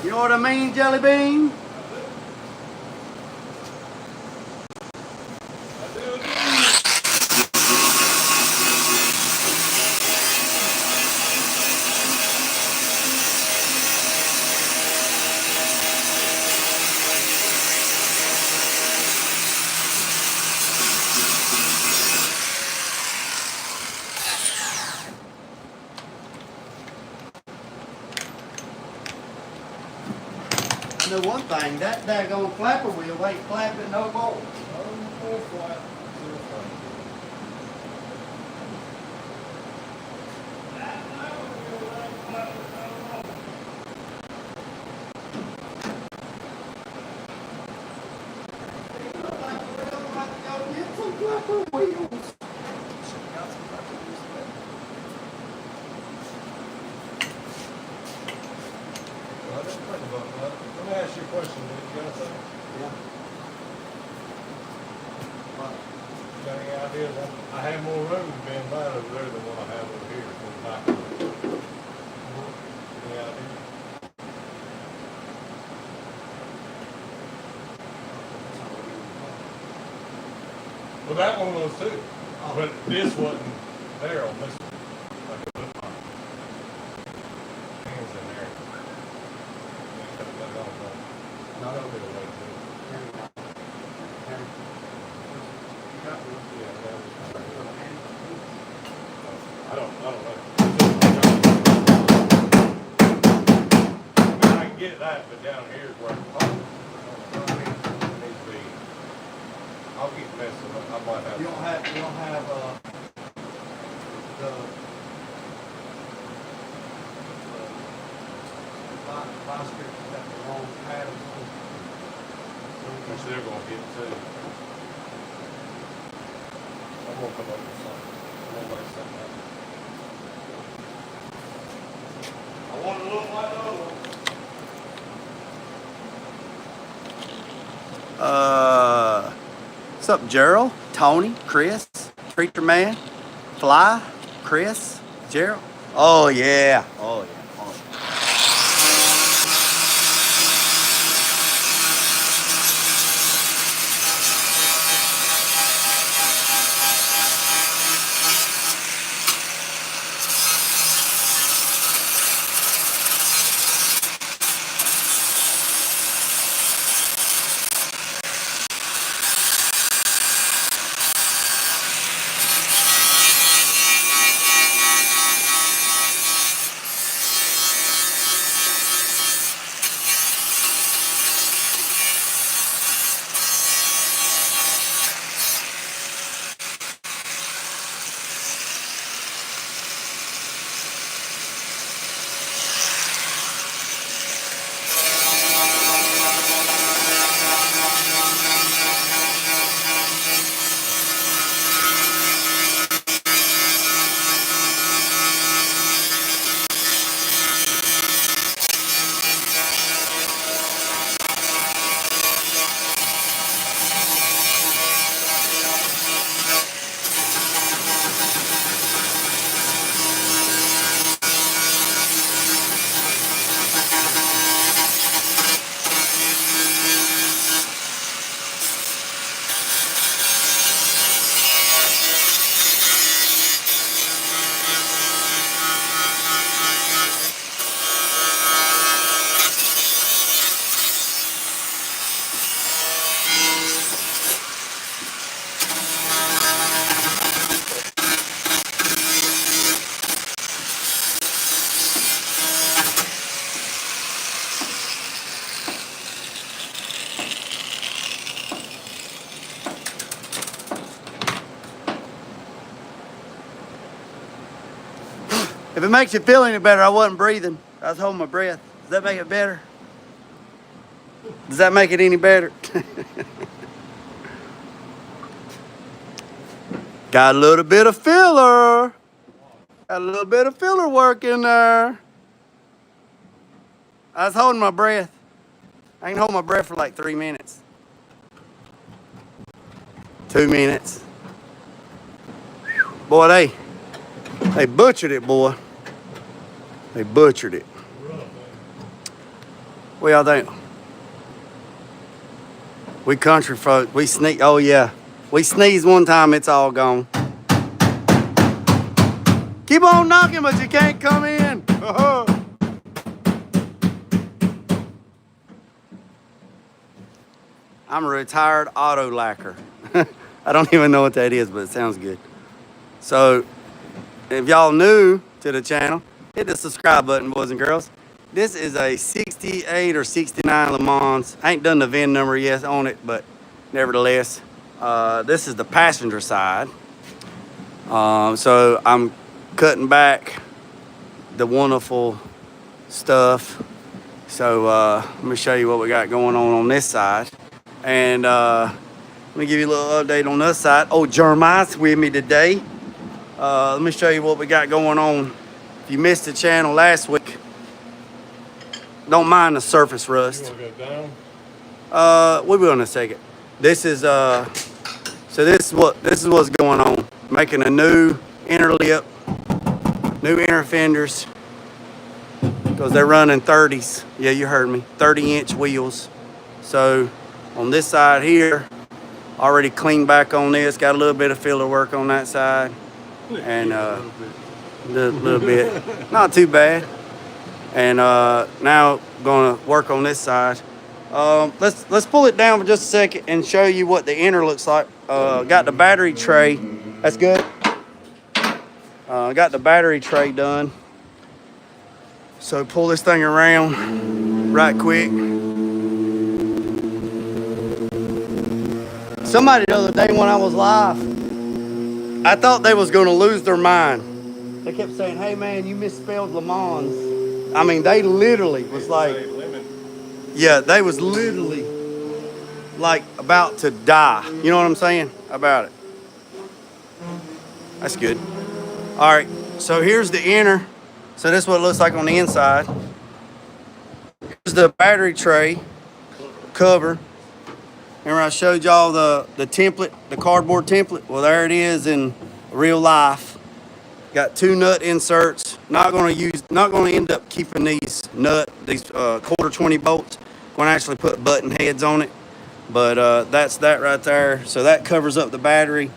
You know what I mean, Jelly Bean? I know one thing, that daggone flapper wheel ain't flapping no more. Let me ask you a question. You got something? Yeah. You got any ideas? I have more room to be in mine over there than what I have over here for the back of it. Any ideas? Well, that one was too. But this wasn't there on this one. Like it looked like. Hands in there. Not over the way too. I don't know. I can get that, but down here is where it needs to be. I'll keep messing up. I might have. You don't have the last year got the wrong pattern. Which they're gonna get too. I'm gonna come up with something. I'm gonna make something up. I want to look like those. What's up, Gerald, Tony, Chris, Preacher Man, Fly, Chris, Gerald? Oh yeah. Oh yeah. If it makes you feel any better, I wasn't breathing. I was holding my breath. Does that make it better? Does that make it any better? Got a little bit of filler. Got a little bit of filler work in there. I was holding my breath. I can hold my breath for like 3 minutes. 2 minutes. Boy, they butchered it, boy. They butchered it. What y'all think? We country folk. We sneak. Oh yeah. We sneeze one time, it's all gone. Keep on knocking, but you can't come in. I'm a retired auto lacquer. I don't even know what that is, but it sounds good. So, if y'all new to the channel, hit the subscribe button, boys and girls. This is a 68 or 69 Lemans. I ain't done the VIN number yet on it, but nevertheless, this is the passenger side. So I'm cutting back the wonderful stuff. So let me show you what we got going on this side. And let me give you a little update on this side. Oh, Jeremiah's with me today. Let me show you what we got going on. If you missed the channel last week, don't mind the surface rust. You want to go down? We will in a second. This is so this is what's going on. Making a new inner lip, new inner fenders, because they're running 30s. Yeah, you heard me. 30-inch wheels. So on this side here, already cleaned back on this. Got a little bit of filler work on that side, and little bit, not too bad. And now gonna work on this side. Let's pull it down for just a second and show you what the inner looks like. Got the battery tray. That's good. Got the battery tray done. So pull this thing around right quick. Somebody the other day when I was live, I thought they was gonna lose their mind. They kept saying, "Hey man, you misspelled Lemans." I mean, they literally was like, yeah, they was literally like about to die. You know what I'm saying about it? That's good. All right, so here's the inner. So this is what it looks like on the inside. Here's the battery tray cover. Remember I showed y'all the template, the cardboard template? Well, there it is in real life. Got 2 nut inserts. Not gonna end up keeping these quarter 20 bolts. Gonna actually put button heads on it. But that's that right there. So that covers up the battery.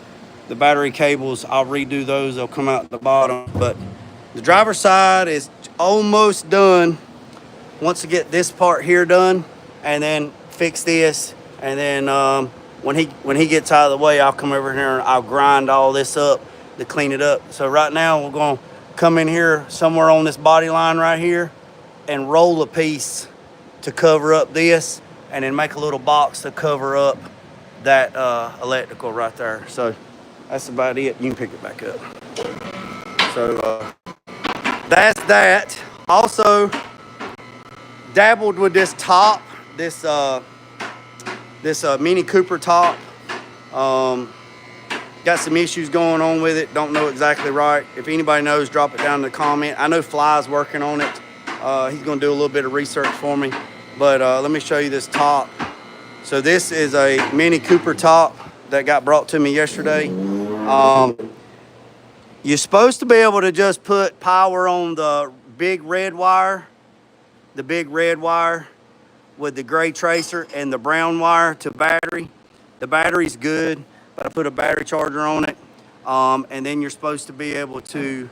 The battery cables, I'll redo those. They'll come out the bottom. But the driver's side is almost done. Once I get this part here done, and then fix this, and then when he gets out of the way, I'll come over here and I'll grind all this up to clean it up. So right now we're gonna come in here somewhere on this body line right here and roll a piece to cover up this, and then make a little box to cover up that electrical right there. So that's about it. You can pick it back up. So that's that. Also dabbled with this top, this Mini Cooper top. Got some issues going on with it. Don't know exactly right. If anybody knows, drop it down in the comment. I know Fly's working on it. He's gonna do a little bit of research for me. But let me show you this top. So this is a Mini Cooper top that got brought to me yesterday. You're supposed to be able to just put power on the big red wire, with the gray tracer, and the brown wire to battery. The battery's good, but I put a battery charger on it. And then you're supposed to be able to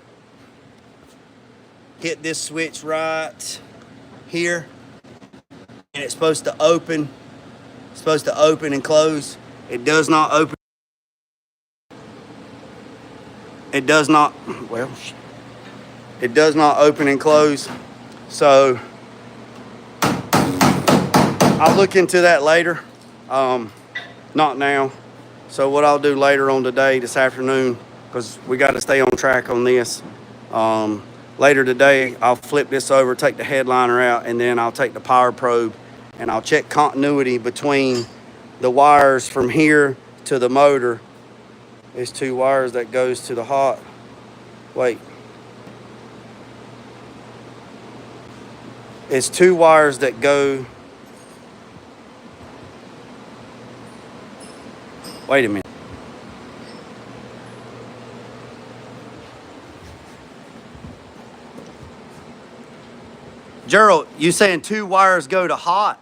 hit this switch right here, and it's supposed to open. It's supposed to open and close. It does not open. It does not, well, it does not open and close. So I'll look into that later. Not now. So what I'll do later on today, this afternoon, because we got to stay on track on this. Later today, I'll flip this over, take the headliner out, and then I'll take the power probe and I'll check continuity between the wires from here to the motor. There's 2 wires that goes to the hot. Wait. It's 2 wires that go. Wait a minute. Gerald, you saying 2 wires go to hot?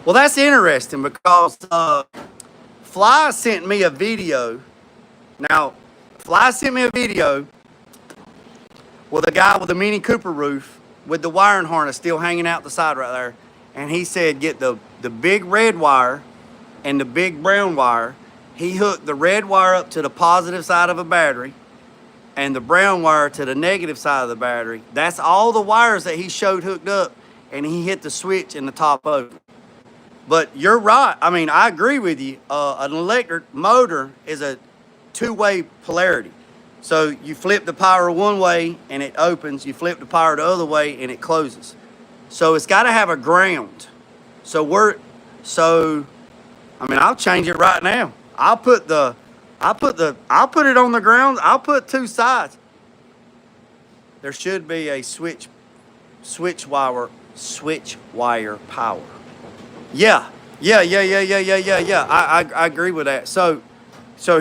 Well, that's interesting because Fly sent me a video. Now, Fly sent me a video with a guy with a Mini Cooper roof with the wiring harness still hanging out the side right there. And he said get the big red wire and the big brown wire. He hooked the red wire up to the positive side of a battery and the brown wire to the negative side of the battery. That's all the wires that he showed hooked up, and he hit the switch in the top open. But you're right. I mean, I agree with you. An electric motor is a two-way polarity. So you flip the power one way and it opens. You flip the power the other way and it closes. So it's got to have a ground. I mean, I'll change it right now. I'll put it on the ground. I'll put 2 sides. There should be a switch wire power. Yeah. I agree with that. So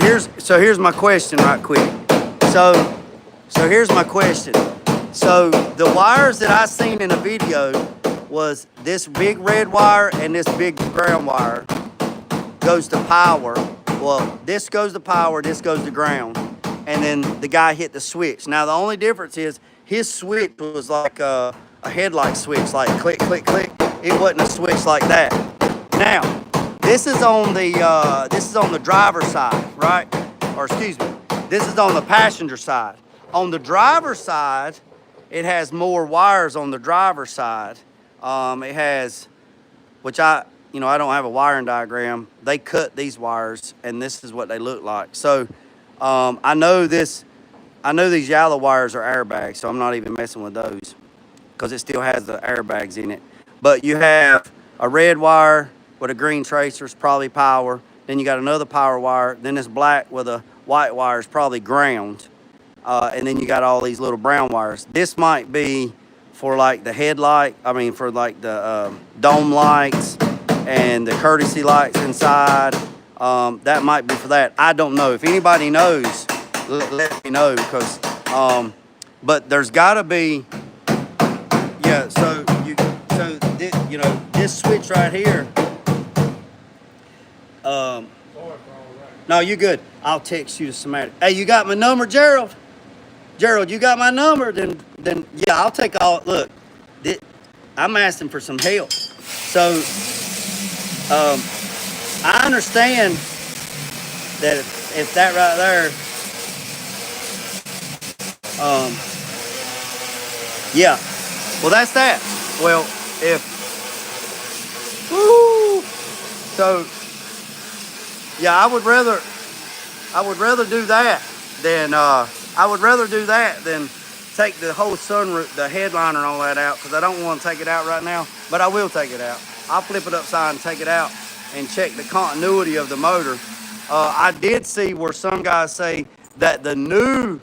here's my question right quick. So here's my question. So the wires that I seen in the video was this big red wire and this big ground wire goes to power. Well, this goes to power, this goes to ground. And then the guy hit the switch. Now the only difference is his switch was like a headlight switch, like click, click, click. It wasn't a switch like that. Now, this is on the driver's side, right? Or excuse me, this is on the passenger side. On the driver's side, it has more wires on the driver's side. It has, which I don't have a wiring diagram. They cut these wires, and this is what they look like. So, I know these yellow wires are airbags, so I'm not even messing with those because it still has the airbags in it. But you have a red wire with a green tracer, is probably power. Then you got another power wire. Then this black with a white wire is probably ground. And then you got all these little brown wires. This might be for like the headlight, for like the dome lights and the courtesy lights inside. That might be for that. I don't know. If anybody knows, let me know, because, but there's gotta be, yeah, this switch right here. No, you good. I'll text you the schematic. Hey, you got my number, Gerald? Gerald, you got my number? Then yeah, I'll take all. Look, I'm asking for some help. So, I understand that if that right there, yeah. Well, that's that. Well, so, yeah, I would rather do that than take the whole sunroof, the headliner and all that out, because I don't want to take it out right now, but I will take it out. I'll flip it upside and take it out and check the continuity of the motor. I did see where some guys say that the new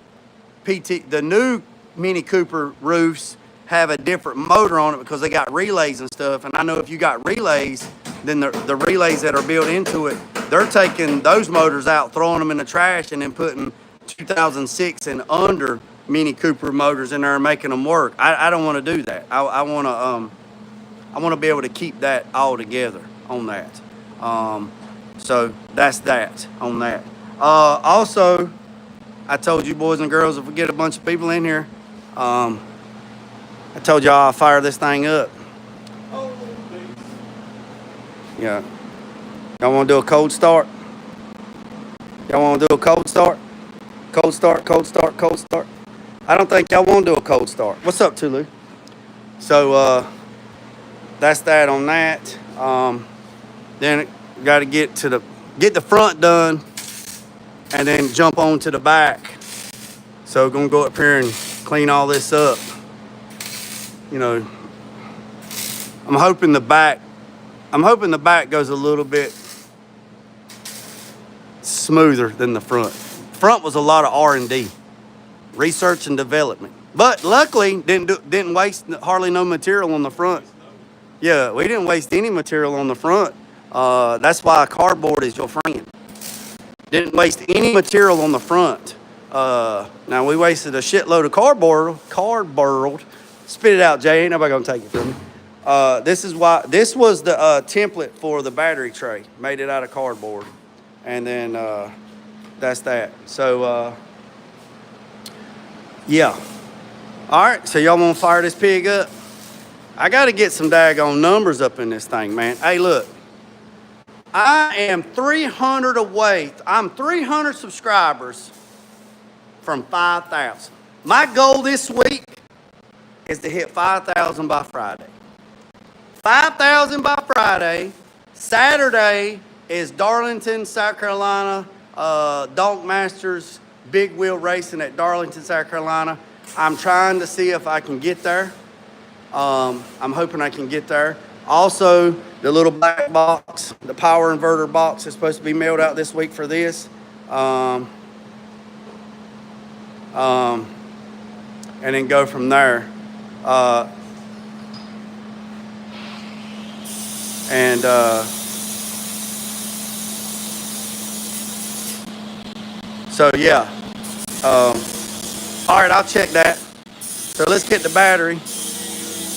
Mini Cooper roofs have a different motor on it because they got relays and stuff. And I know if you got relays, then the relays that are built into it, they're taking those motors out, throwing them in the trash, and then putting 2006 and under Mini Cooper motors in there and making them work. I don't want to do that. I want to be able to keep that all together on that. So that's that on that. Also, I told you boys and girls, if we get a bunch of people in here, I told y'all I'll fire this thing up. Yeah. Y'all want to do a cold start? Y'all want to do a cold start? Cold start, cold start, cold start. I don't think y'all want to do a cold start. What's up, Tulu? So, that's that on that. Then got to get the front done and then jump on to the back. So, gonna go up here and clean all this up. I'm hoping the back goes a little bit smoother than the front. Front was a lot of R&D, research and development. But luckily, didn't waste hardly no material on the front. Yeah, we didn't waste any material on the front. That's why cardboard is your friend. Didn't waste any material on the front. Now we wasted a shitload of cardboard. Spit it out, Jay. Ain't nobody gonna take it from me. This was the template for the battery tray. Made it out of cardboard, and then that's that. So yeah. All right. So y'all want to fire this pig up? I got to get some daggone numbers up in this thing, man. Hey, look. I am 300 away. I'm 300 subscribers from 5,000. My goal this week is to hit 5,000 by Friday. 5,000 by Friday. Saturday is Darlington, South Carolina, Donk Masters Big Wheel Racing at Darlington, South Carolina. I'm trying to see if I can get there. I'm hoping I can get there. Also, the little black box, the power inverter box is supposed to be mailed out this week for this. And then go from there. So yeah. All right, I'll check that. So let's get the battery.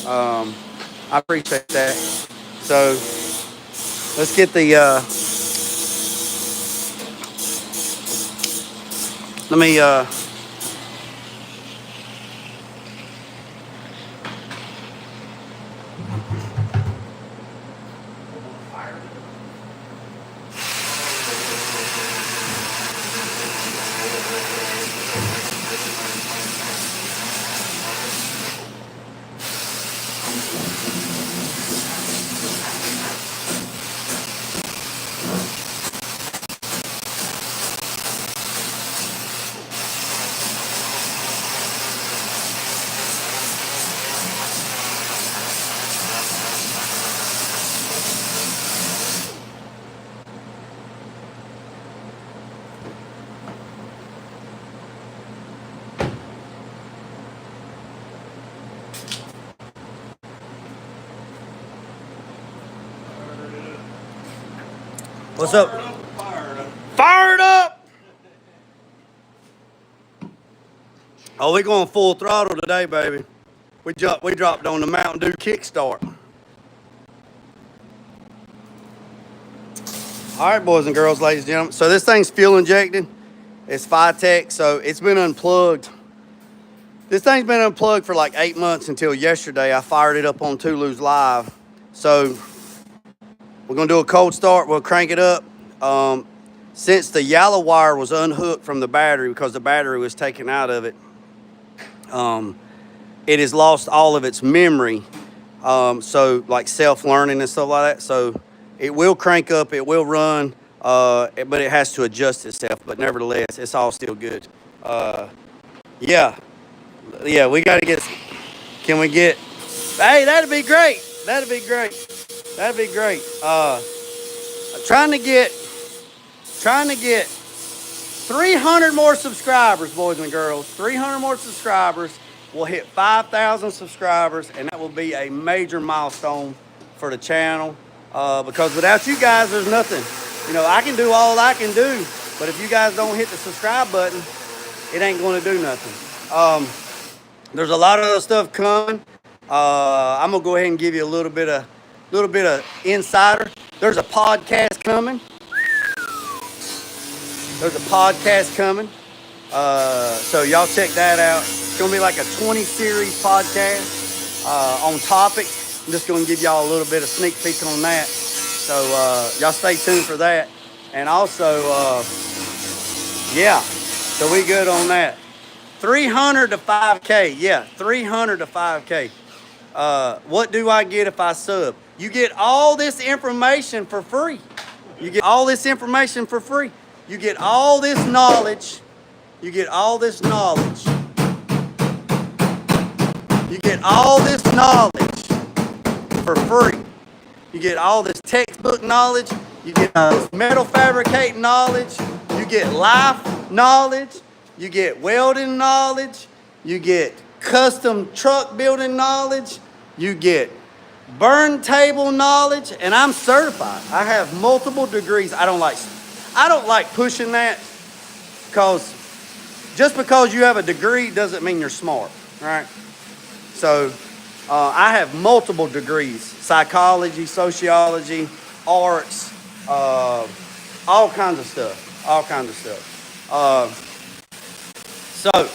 I appreciate that. So let's get the, let me, what's up? Fired up! Oh, we going full throttle today, baby. We dropped on the Mountain Dew kickstart. All right, boys and girls, ladies and gentlemen. So this thing's fuel injected. It's Phytech, so it's been unplugged. This thing's been unplugged for like 8 months until yesterday. I fired it up on Tulu's Live. So we're gonna do a cold start. We'll crank it up. Since the yellow wire was unhooked from the battery because the battery was taken out of it, it has lost all of its memory. So like self-learning and stuff like that. So it will crank up, it will run, but it has to adjust itself. But nevertheless, it's all still good. Yeah, we got to get. Can we get? Hey, that'd be great. That'd be great. That'd be great. Trying to get 300 more subscribers, boys and girls. 300 more subscribers. We'll hit 5,000 subscribers, and that will be a major milestone for the channel. Because without you guys, there's nothing. You know, I can do all I can do, but if you guys don't hit the subscribe button, it ain't going to do nothing. There's a lot of other stuff coming. I'm gonna go ahead and give you a little bit of insider. There's a podcast coming. So y'all check that out. It's gonna be like a 20 series podcast on topics. I'm just gonna give y'all a little bit of sneak peek on that. So y'all stay tuned for that. And also, yeah, so we good on that. 300 to 5K, yeah, 300 to 5K. What do I get if I sub? You get all this information for free. You get all this information for free. You get all this knowledge. You get all this knowledge. You get all this knowledge for free. You get all this textbook knowledge. You get metal fabricating knowledge. You get life knowledge. You get welding knowledge. You get custom truck building knowledge. You get burn table knowledge, and I'm certified. I have multiple degrees. I don't like pushing that, because just because you have a degree doesn't mean you're smart, right? So I have multiple degrees: psychology, sociology, arts, all kinds of stuff. So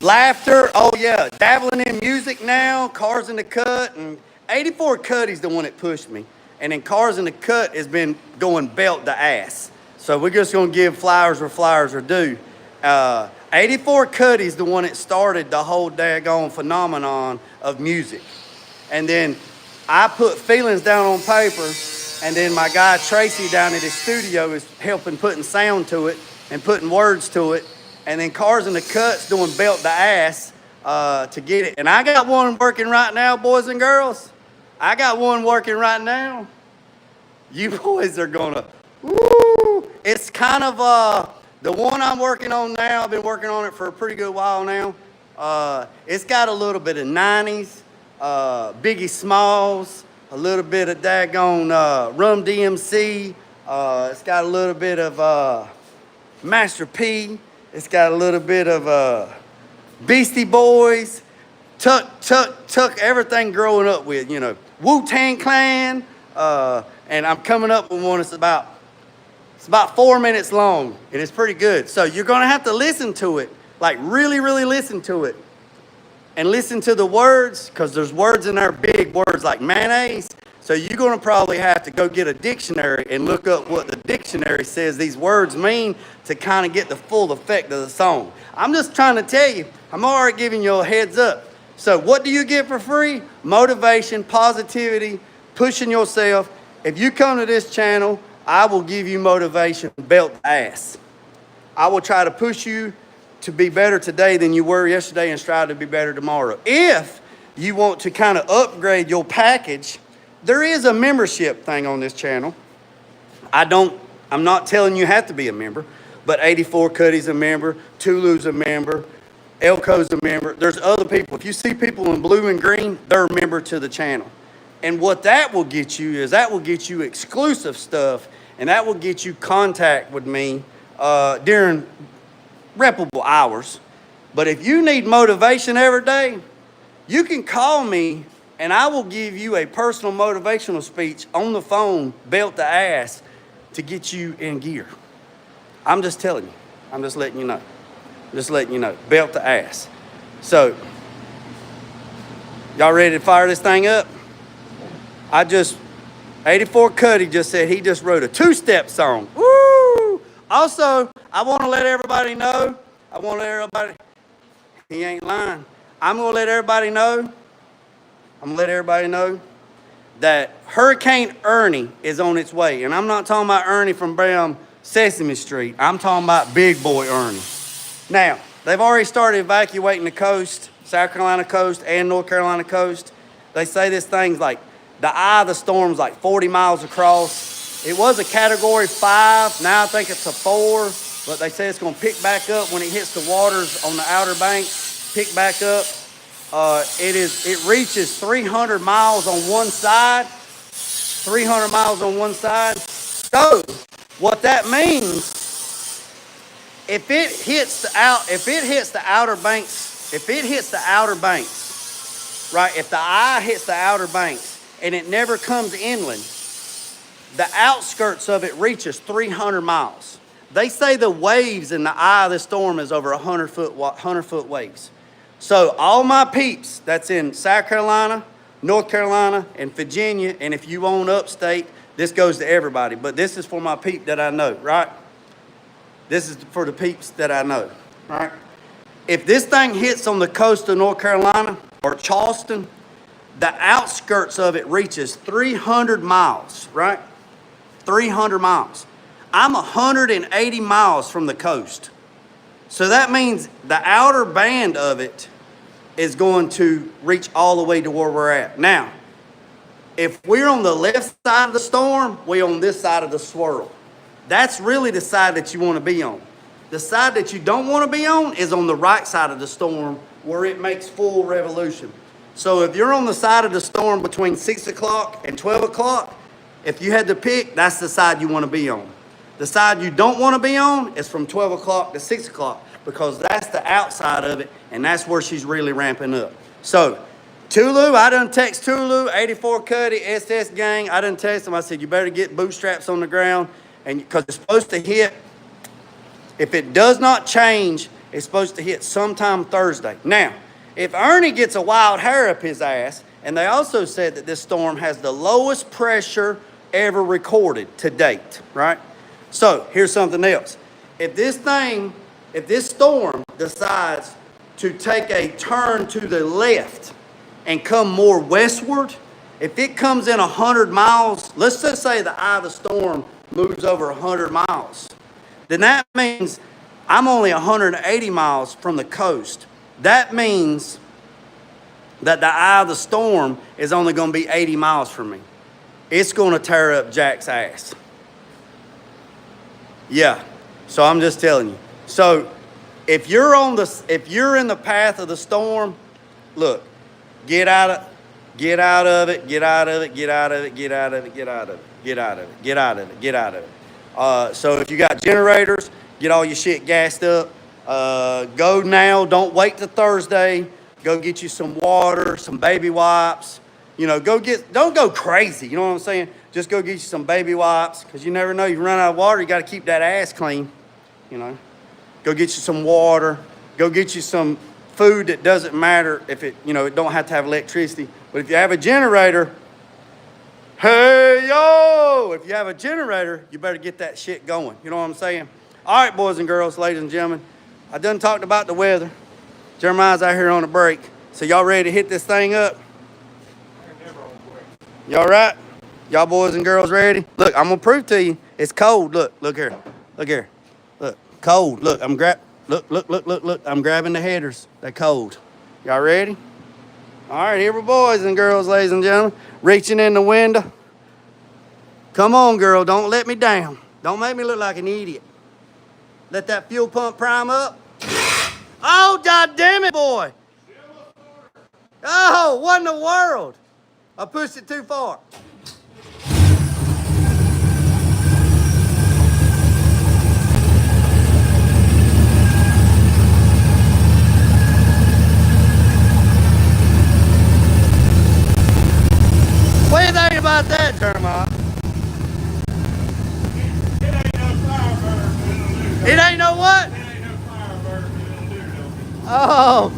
laughter, oh yeah, dabbling in music now, Cars in the Cut, and 84 Cutty's the one that pushed me. And then Cars in the Cut has been going belt to ass. So we're just gonna give flowers where flowers are due. 84 Cutty's the one that started the whole daggone phenomenon of music. And then I put feelings down on paper, and then my guy Tracy down at his studio is helping putting sound to it and putting words to it. And then Cars in the Cut's doing belt to ass to get it. And I got one working right now, boys and girls. I got one working right now. You boys are gonna, woo! It's kind of the one I'm working on now. I've been working on it for a pretty good while now. It's got a little bit of 90s, Biggie Smalls, a little bit of daggone Rum DMC. It's got a little bit of Master P. It's got a little bit of Beastie Boys, tuck everything growing up with, you know, Wu-Tang Clan, and I'm coming up with one that's about 4 minutes long, and it's pretty good. So you're gonna have to listen to it, like really, really listen to it, and listen to the words, because there's words in there, big words like mayonnaise. So you're gonna probably have to go get a dictionary and look up what the dictionary says these words mean to kind of get the full effect of the song. I'm just trying to tell you, I'm already giving you a heads up. So what do you get for free? Motivation, positivity, pushing yourself. If you come to this channel, I will give you motivation, belt to ass. I will try to push you to be better today than you were yesterday and strive to be better tomorrow. If you want to kind of upgrade your package, there is a membership thing on this channel. I'm not telling you have to be a member, but 84 Cutty's a member, Tulu's a member, Elko's a member. There's other people. If you see people in blue and green, they're a member to the channel. And what that will get you is that will get you exclusive stuff, and that will get you contact with me during reputable hours. But if you need motivation every day, you can call me and I will give you a personal motivational speech on the phone, belt to ass, to get you in gear. I'm just telling you. I'm just letting you know. Belt to ass. So, y'all ready to fire this thing up? 84 Cutty just said he just wrote a two-step song. Woo! Also, I want to let everybody know, he ain't lying. I'm going to let everybody know that Hurricane Ernie is on its way. And I'm not talking about Ernie from Brown Sesame Street. I'm talking about Big Boy Ernie. Now, they've already started evacuating the coast, South Carolina coast and North Carolina coast. They say this thing's like, the eye of the storm's like 40 miles across. It was a Category 5. Now I think it's a 4. But they say it's going to pick back up when it hits the waters on the Outer Banks. Pick back up. It reaches 300 miles on one side. 300 miles on one side. So what that means, if it hits the Outer Banks, right? If the eye hits the Outer Banks and it never comes inland, the outskirts of it reaches 300 miles. They say the waves in the eye of the storm is over 100 foot waves. So all my peeps that's in South Carolina, North Carolina, and Virginia, and if you own upstate, this goes to everybody. But this is for my peep that I know, right? This is for the peeps that I know, right? If this thing hits on the coast of North Carolina or Charleston, the outskirts of it reaches 300 miles, right? 300 miles. I'm 180 miles from the coast. So that means the outer band of it is going to reach all the way to where we're at. Now, if we're on the left side of the storm, we're on this side of the swirl. That's really the side that you want to be on. The side that you don't want to be on is on the right side of the storm where it makes full revolution. So if you're on the side of the storm between 6 o'clock and 12 o'clock, if you had to pick, that's the side you want to be on. The side you don't want to be on is from 12 o'clock to 6 o'clock because that's the outside of it, and that's where she's really ramping up. So Tulu, I done text Tulu, 84 Cuddy, SS Gang. I done text them. I said, you better get bootstraps on the ground, and because it's supposed to hit. If it does not change, it's supposed to hit sometime Thursday. Now, if Ernie gets a wild hair up his ass, and they also said that this storm has the lowest pressure ever recorded to date, right? So here's something else. If this storm decides to take a turn to the left and come more westward, if it comes in 100 miles, let's just say the eye of the storm moves over 100 miles. Then that means I'm only 180 miles from the coast. That means that the eye of the storm is only going to be 80 miles from me. It's going to tear up Jack's ass. Yeah, so I'm just telling you. So if you're in the path of the storm, look, get out of it, get out of it, get out of it, get out of it, get out of it, get out of it, get out of it, get out of it, get out of it. So if you got generators, get all your shit gassed up. Go now. Don't wait till Thursday. Go get you some water, some baby wipes. You know, don't go crazy. You know what I'm saying? Just go get you some baby wipes because you never know. You run out of water, you got to keep that ass clean. You know, go get you some water. Go get you some food that doesn't matter if it don't have to have electricity. But if you have a generator, hey, yo, if you have a generator, you better get that shit going. You know what I'm saying? All right, boys and girls, ladies and gentlemen, I done talked about the weather. Jeremiah's out here on a break. So y'all ready to hit this thing up? Y'all right? Y'all boys and girls ready? Look, I'm going to prove to you. It's cold. Look here. Look here. Look, cold. Look, look. I'm grabbing the headers. They're cold. Y'all ready? All right, here we boys and girls, ladies and gentlemen. Reaching in the window. Come on, girl. Don't let me down. Don't make me look like an idiot. Let that fuel pump prime up. Oh, God damn it, boy. Oh, what in the world? I pushed it too far. What do you think about that, Jeremiah? It ain't no what? It ain't no firebird, but it'll do though. Oh.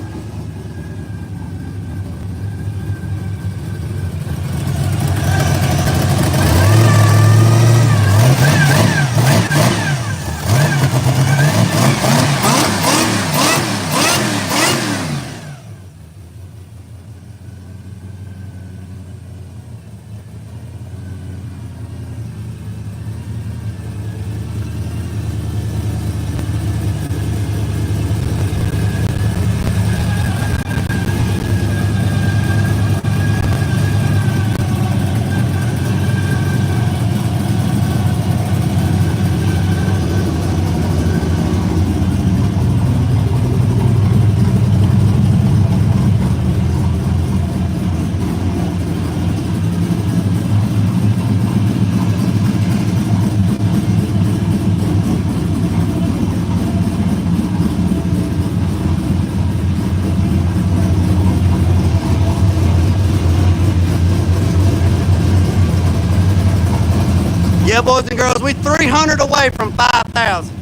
Yeah, boys and girls, we 300 away from 5,000.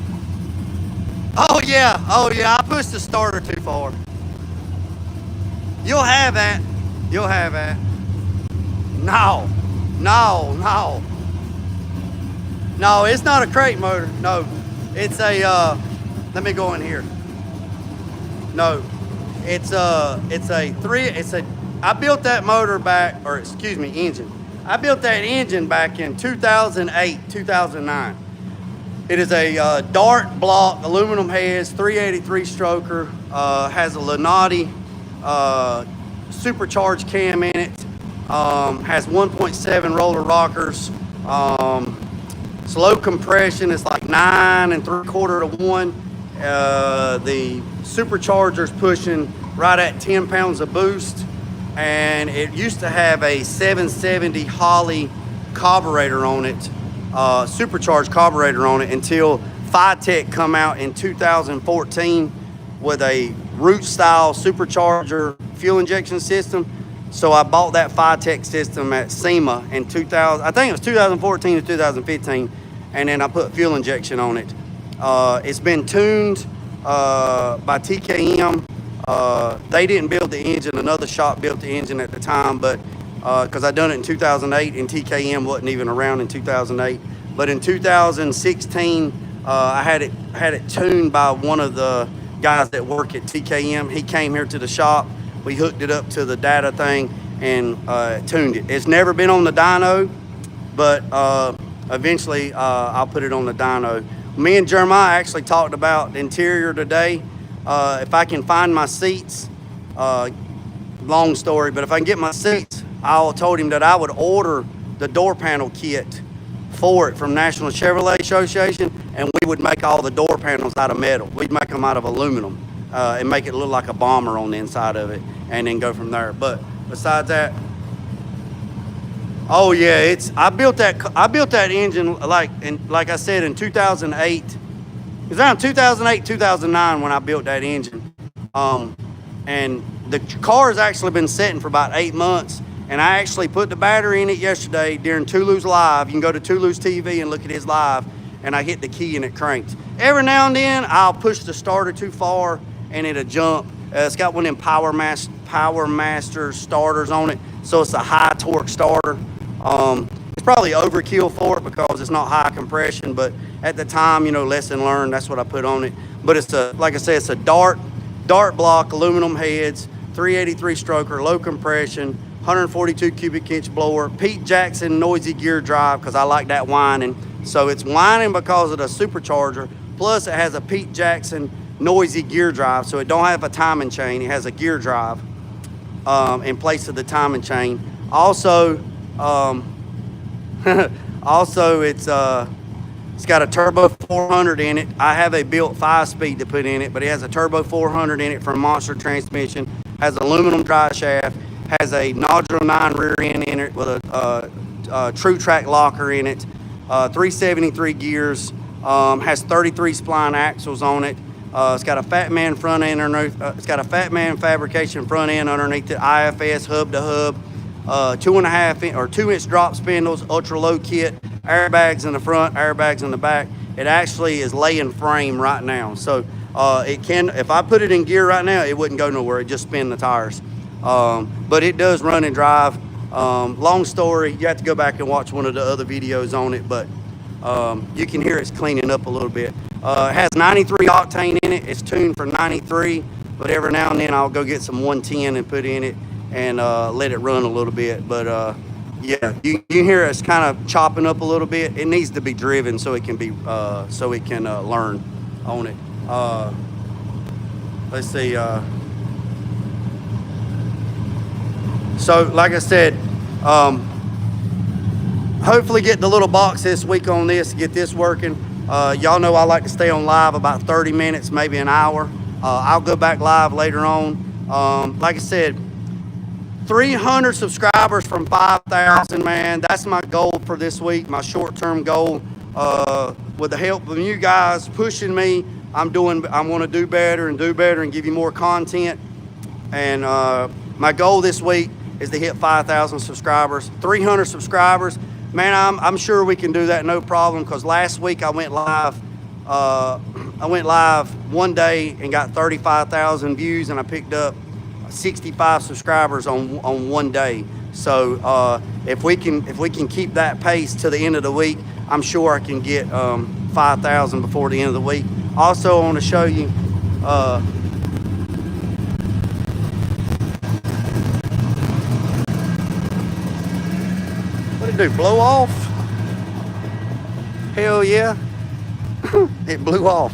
Oh yeah, I pushed the starter too far. You'll have that. You'll have that. No, it's not a crate motor. No, it's a, let me go in here. No, I built that motor back, or excuse me, engine. I built that engine back in 2008, 2009. It is a Dart block, aluminum heads, 383 stroker, has a Lenati supercharged cam in it, has 1.7 roller rockers, slow compression, it's like 9 3/4 to 1. the supercharger's pushing right at 10 pounds of boost, and it used to have a 770 Holley carburetor on it, supercharged carburetor on it, until Tech come out in 2014 with a root style supercharger fuel injection system. So I bought that Tech system at SEMA in 2000, I think it was 2014 to 2015, and then I put fuel injection on it. It's been tuned by TKM. They didn't build the engine, another shop built the engine at the time, but because I done it in 2008 and TKM wasn't even around in 2008. But in 2016, I had it tuned by one of the guys that work at TKM. He came here to the shop. We hooked it up to the data thing and tuned it. It's never been on the dyno, but eventually I'll put it on the dyno. Me and Jeremiah actually talked about the interior today. If I can find my seats, long story, but if I can get my seats, I told him that I would order the door panel kit for it from National Chevrolet Association, and we would make all the door panels out of metal. We'd make them out of aluminum and make it look like a bomber on the inside of it, and then go from there. But besides that, oh yeah, I built that engine like I said in 2008. It was around 2008, 2009 when I built that engine. And the car has actually been sitting for about 8 months. And I actually put the battery in it yesterday during Tulu's live. You can go to Tulu's TV and look at his live. And I hit the key and it cranks. Every now and then I'll push the starter too far and it'll jump. It's got one of them Power Master starters on it. So it's a high torque starter. It's probably overkill for it because it's not high compression, but at the time, lesson learned, that's what I put on it. But it's like I said, it's a dart block, aluminum heads, 383 stroker, low compression, 142 cubic inch blower, Pete Jackson noisy gear drive, because I like that whining. So it's whining because of the supercharger, plus it has a Pete Jackson noisy gear drive, so it don't have a timing chain, it has a gear drive in place of the timing chain. Also, it's got a turbo 400 in it. I have a built 5-speed to put in it, but it has a turbo 400 in it from Monster Transmission. Has aluminum drive shaft. Has a nodule 9 rear end in it with a true track locker in it. 373 gears. Has 33 spline axles on it. It's got a Fat Man front end underneath. It's got a Fat Man Fabrication front end underneath the IFS hub to hub. 2.5 or 2-inch drop spindles, ultra low kit, airbags in the front, airbags in the back. It actually is laying frame right now, so it can. If I put it in gear right now, it wouldn't go nowhere. It just spin the tires. But it does run and drive. Long story, you have to go back and watch one of the other videos on it, but you can hear it's cleaning up a little bit. It has 93 octane in it. It's tuned for 93, but every now and then I'll go get some 110 and put in it and let it run a little bit. But yeah, you hear it's kind of chopping up a little bit. It needs to be driven so it can be learn on it. Let's see. So like I said, hopefully get the little box this week on this, get this working. Y'all know I like to stay on live about 30 minutes, maybe an hour. I'll go back live later on. Like I said, 300 subscribers from 5,000, man. That's my goal for this week, my short-term goal. With the help of you guys pushing me, I want to do better and give you more content. And my goal this week is to hit 5,000 subscribers, 300 subscribers. Man, I'm sure we can do that, no problem, because last week I went live one day and got 35,000 views, and I picked up 65 subscribers on one day. So if we can keep that pace to the end of the week, I'm sure I can get 5,000 before the end of the week. Also, I want to show you what did it do? Blow off? Hell yeah! It blew off.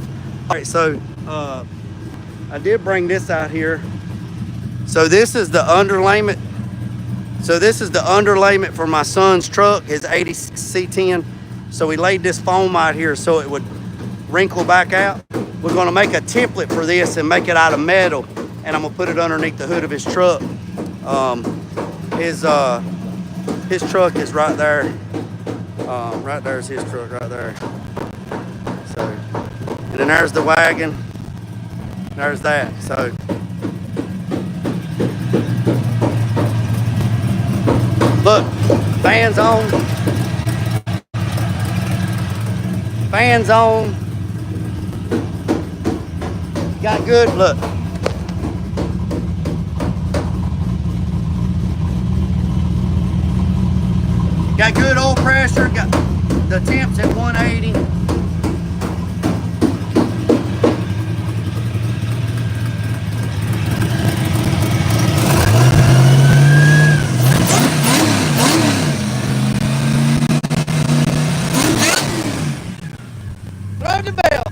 All right, so I did bring this out here. So this is the underlayment. So this is the underlayment for my son's truck, his 86 C10. So we laid this foam out here so it would wrinkle back out. we're gonna make a template for this and make it out of metal, and I'm gonna put it underneath the hood of his truck. His truck is right there. Right there's his truck right there. So, and then there's the wagon. There's that. So, look, fans on. Fans on. Got good, look. Got good oil pressure, got the temps at 180. Throw the bell.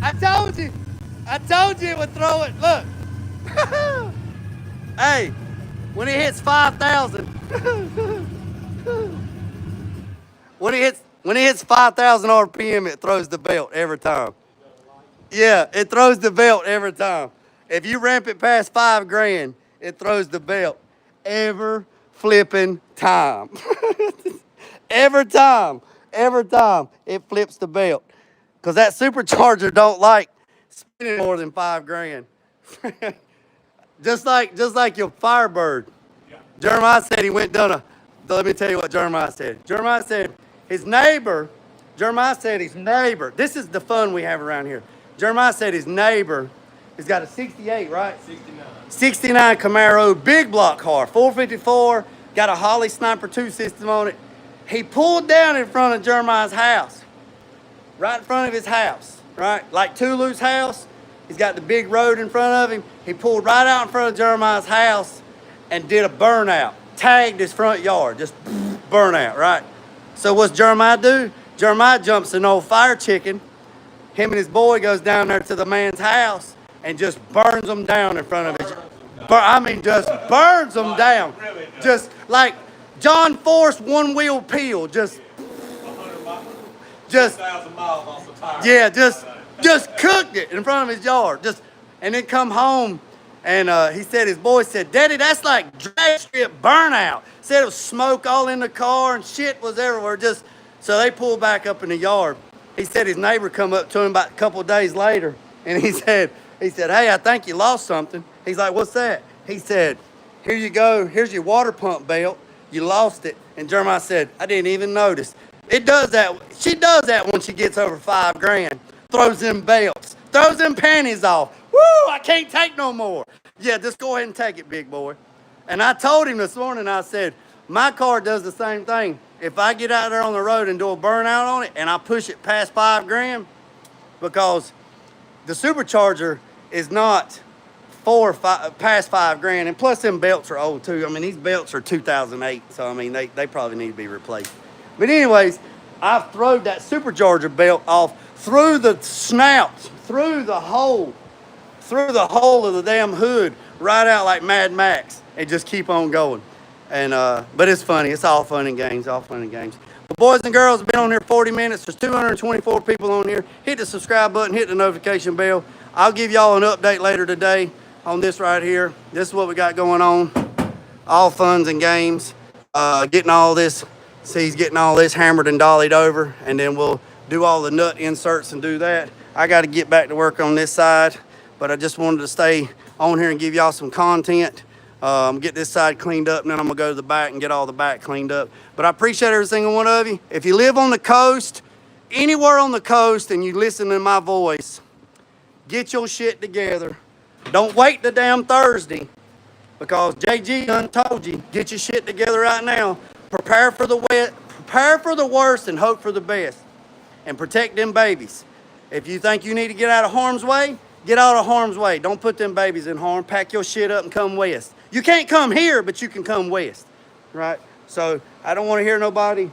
I told you it would throw it, look. Hey, when it hits 5,000, when it hits 5,000 RPM, it throws the belt every time. Yeah, it throws the belt every time. If you ramp it past 5 grand, it throws the belt every flipping time. every time it flips the belt. Cause that supercharger don't like spinning more than 5 grand. just like your Firebird. Yeah. Jeremiah said he went down let me tell you what Jeremiah said. Jeremiah said his neighbor, this is the fun we have around here. Jeremiah said his neighbor has got a 68, right? 69. 69 Camaro, big block car, 454, got a Holly Sniper 2 system on it. He pulled down in front of Jeremiah's house, right in front of his house, right? Like Tulu's house, he's got the big road in front of him. He pulled right out in front of Jeremiah's house and did a burnout, tagged his front yard, just burnout, right? So what's Jeremiah do? Jeremiah jumps an old fire chicken. Him and his boy goes down there to the man's house and just burns them down in front of his. Just burns them down. Just like John Force one-wheel peel. Just 1,000 miles off the tire. Yeah, just cooked it in front of his yard. And then come home, and he said, his boy said, Daddy, that's like drag strip burnout. Said it was smoke all in the car and shit was everywhere. So they pulled back up in the yard. He said his neighbor come up to him about a couple of days later, and he said, hey, I think you lost something. He's like, what's that? He said, here you go. Here's your water pump belt. You lost it. And Jeremiah said, I didn't even notice. It does that. She does that when she gets over 5 grand. Throws them belts. Throws them panties off. Woo, I can't take no more. Yeah, just go ahead and take it, big boy. And I told him this morning, I said, my car does the same thing. If I get out there on the road and do a burnout on it and I push it past 5 grand, because the supercharger is not past 5 grand, and plus them belts are old too. I mean, these belts are 2008, so I mean, they probably need to be replaced. But anyways, I've thrown that supercharger belt off through the snout, through the hole of the damn hood, right out like Mad Max, and just keep on going. And but it's funny. It's all fun and games, But boys and girls, been on here 40 minutes. There's 224 people on here. Hit the subscribe button, hit the notification bell. I'll give y'all an update later today on this right here. This is what we got going on. All funs and games. Getting all this, see, he's getting all this hammered and dollied over, and then we'll do all the nut inserts and do that. I got to get back to work on this side, but I just wanted to stay on here and give y'all some content. Get this side cleaned up, and then I'm gonna go to the back and get all the back cleaned up. But I appreciate every single one of you. If you live on the coast, anywhere on the coast, and you listen to my voice, get your shit together. Don't wait the damn Thursday, because JG done told you, get your shit together right now. Prepare for the worst and hope for the best, and protect them babies. If you think you need to get out of harm's way, get out of harm's way. Don't put them babies in harm. Pack your shit up and come west. You can't come here, but you can come west, right? So I don't want to hear nobody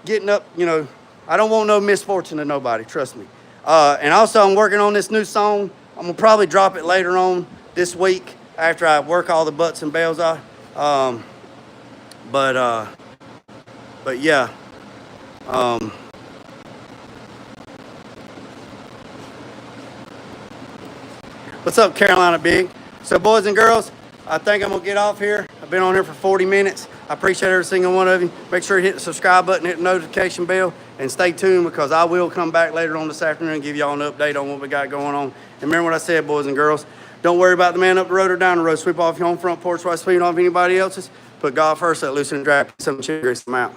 getting up, I don't want no misfortune to nobody, trust me. And also I'm working on this new song. I'm gonna probably drop it later on this week after I work all the butts and bells out. But yeah. What's up, Carolina Big? So, boys and girls, I think I'm going to get off here. I've been on here for 40 minutes. I appreciate every single one of you. Make sure you hit the subscribe button, hit the notification bell, and stay tuned because I will come back later on this afternoon and give y'all an update on what we got going on. And remember what I said, boys and girls. Don't worry about the man up the road or down the road. Sweep off your own front porch while sweeping off anybody else's. Put God first, let loose and drag some chicks, some out.